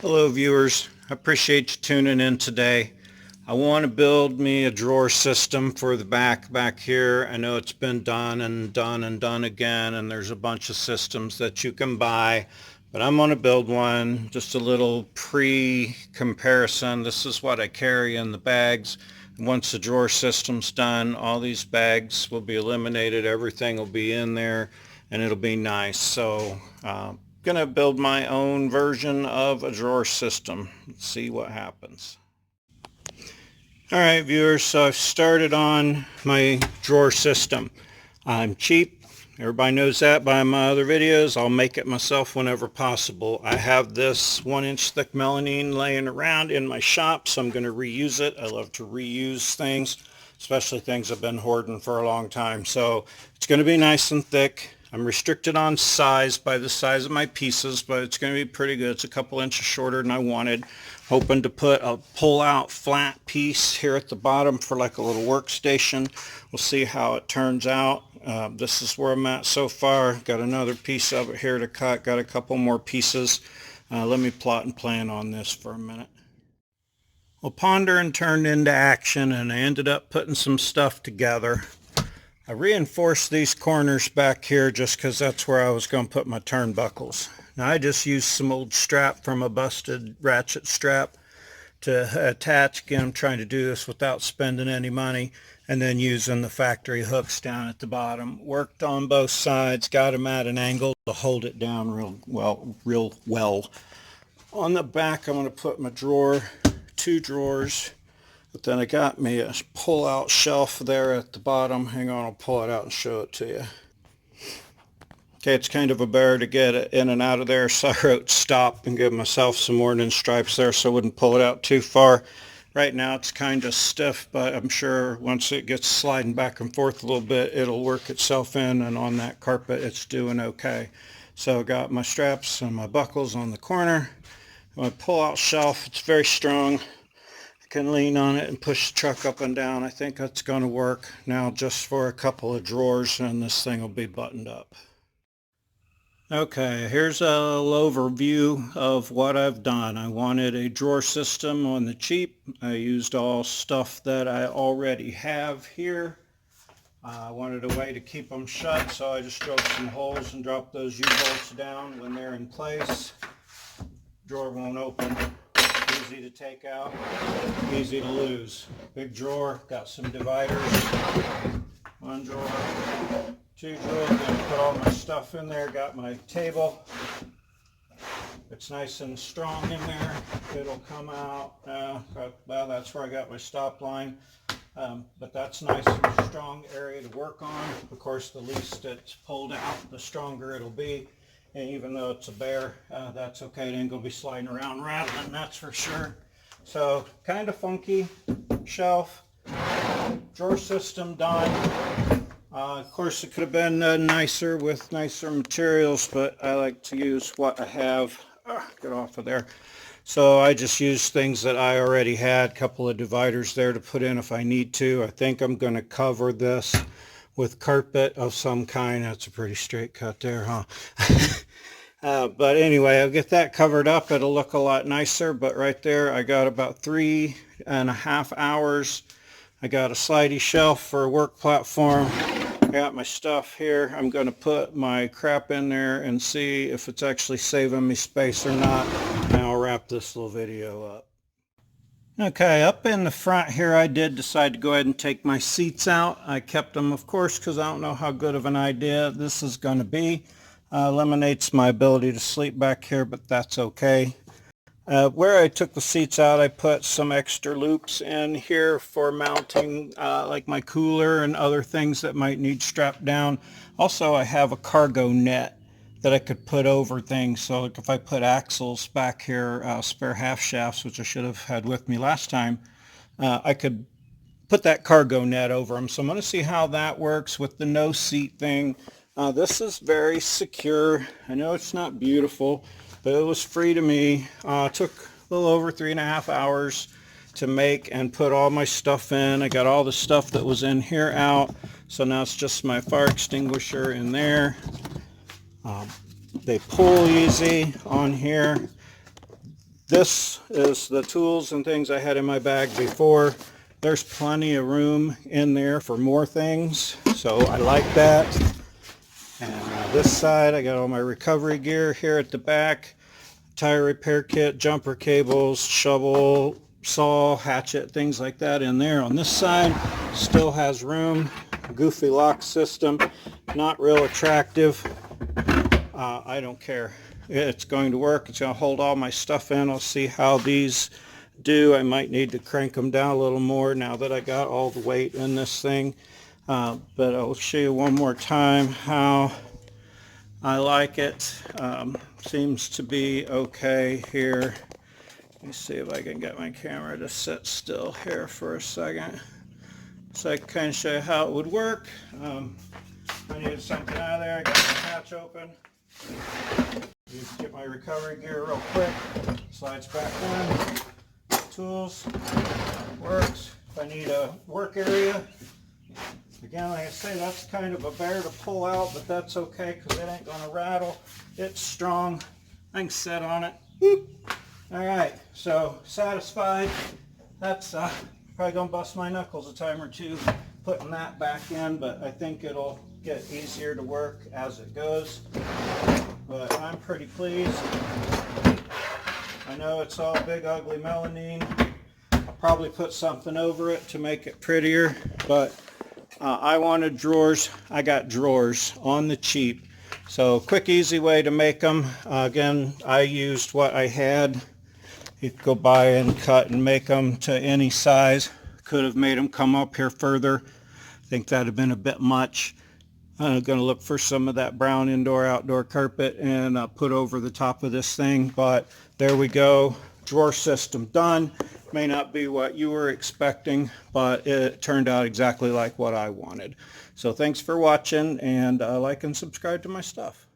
Hello viewers, I appreciate you tuning in today. I want to build me a drawer system for the back here. I know it's been done and done and done again, and there's a bunch of systems that you can buy, but I'm going to build one, just a little pre-comparison. This is what I carry in the bags. Once the drawer system's done, all these bags will be eliminated, everything will be in there, and it'll be nice. So gonna build my own version of a drawer system. Let's see what happens. All right, viewers, so I've started on my drawer system. I'm cheap. Everybody knows that by my other videos. I'll make it myself whenever possible. I have this 1-inch thick melamine laying around in my shop, so I'm going to reuse it. I love to reuse things, especially things I've been hoarding for a long time. So it's going to be nice and thick. I'm restricted on size by the size of my pieces, but it's going to be pretty good. It's a couple inches shorter than I wanted. Hoping to put a pull-out flat piece here at the bottom for like a little workstation. We'll see how it turns out. This is where I'm at so far. Got another piece of it here to cut. Got a couple more pieces. Let me plot and plan on this for a minute. Well, pondering turned into action, and I ended up putting some stuff together. I reinforced these corners back here just because that's where I was going to put my turnbuckles. Now I just used some old strap from a busted ratchet strap to attach. Again, I'm trying to do this without spending any money, and then using the factory hooks down at the bottom. Worked on both sides, got them at an angle to hold it down real well. On the back I'm going to put my drawer, 2 drawers. But then I got me a pull-out shelf there at the bottom. Hang on, I'll pull it out and show it to you. Okay, it's kind of a bear to get it in and out of there, so I wrote stop and give myself some warning stripes there so I wouldn't pull it out too far. Right now it's kind of stiff, but I'm sure once it gets sliding back and forth a little bit, it'll work itself in, and on that carpet it's doing okay. So I got my straps and my buckles on the corner. My pull-out shelf, it's very strong. Can lean on it and push the truck up and down. I think that's going to work. Now just for a couple of drawers, and this thing will be buttoned up. Okay, here's a little overview of what I've done. I wanted a drawer system on the cheap. I used all stuff that I already have here. I wanted a way to keep them shut, so I just drilled some holes and dropped those U-bolts down. When they're in place, drawer won't open. Easy to take out, easy to lose. Big drawer, got some dividers. 1 drawer, 2 drawers. Gonna put all my stuff in there. Got my table. It's nice and strong in there. It'll come out. Well, that's where I got my stop line. But that's nice and strong area to work on. Of course, the least it's pulled out, the stronger it'll be. And even though it's a bear, that's okay. It ain't gonna be sliding around rattling, that's for sure. So kind of funky shelf, drawer system done. Of course it could have been nicer with nicer materials, but I like to use what I have. Get off of there. So I just used things that I already had, a couple of dividers there to put in if I need to. I think I'm going to cover this with carpet of some kind. That's a pretty straight cut there, huh? But anyway, I'll get that covered up. It'll look a lot nicer. But right there, I got about 3.5 hours. I got a slidey shelf for a work platform. I got my stuff here. I'm going to put my crap in there and see if it's actually saving me space or not. And I'll wrap this little video up. Okay, up in the front here, I did decide to go ahead and take my seats out. I kept them, of course, because I don't know how good of an idea this is going to be. Eliminates my ability to sleep back here, but that's okay. Where I took the seats out, I put some extra loops in here for mounting like my cooler and other things that might need strapped down. Also, I have a cargo net that I could put over things. So like if I put axles back here, spare half shafts, which I should have had with me last time, I could put that cargo net over them. So I'm going to see how that works with the no seat thing. This is very secure. I know it's not beautiful, but it was free to me. It took a little over 3.5 hours to make and put all my stuff in. I got all the stuff that was in here out. So now it's just my fire extinguisher in there. They pull easy on here. This is the tools and things I had in my bag before. There's plenty of room in there for more things, so I like that. And this side, I got all my recovery gear here at the back. Tire repair kit, jumper cables, shovel, saw, hatchet, things like that in there. On this side, still has room. Goofy lock system, not real attractive. I don't care. It's going to work. It's going to hold all my stuff in. I'll see how these do. I might need to crank them down a little more now that I got all the weight in this thing. But I'll show you one more time how I like it. Seems to be okay here. Let me see if I can get my camera to sit still here for a second, so I can kind of show you how it would work. I needed something out of there. I got the hatch open. Get my recovery gear real quick. Slides back in. Tools. Works. If I need a work area, again, like I say, that's kind of a bear to pull out, but that's okay because it ain't going to rattle. It's strong. I can sit on it. Boop. All right, so satisfied. That's probably going to bust my knuckles a time or two putting that back in, but I think it'll get easier to work as it goes. But I'm pretty pleased. I know it's all big ugly melamine. I'll probably put something over it to make it prettier, but I wanted drawers. I got drawers on the cheap. So quick, easy way to make them. Again, I used what I had. You could go buy and cut and make them to any size. Could have made them come up here further. I think that would have been a bit much. I'm going to look for some of that brown indoor-outdoor carpet and put over the top of this thing. But there we go. Drawer system done. May not be what you were expecting, but it turned out exactly like what I wanted. So thanks for watching, and like and subscribe to my stuff.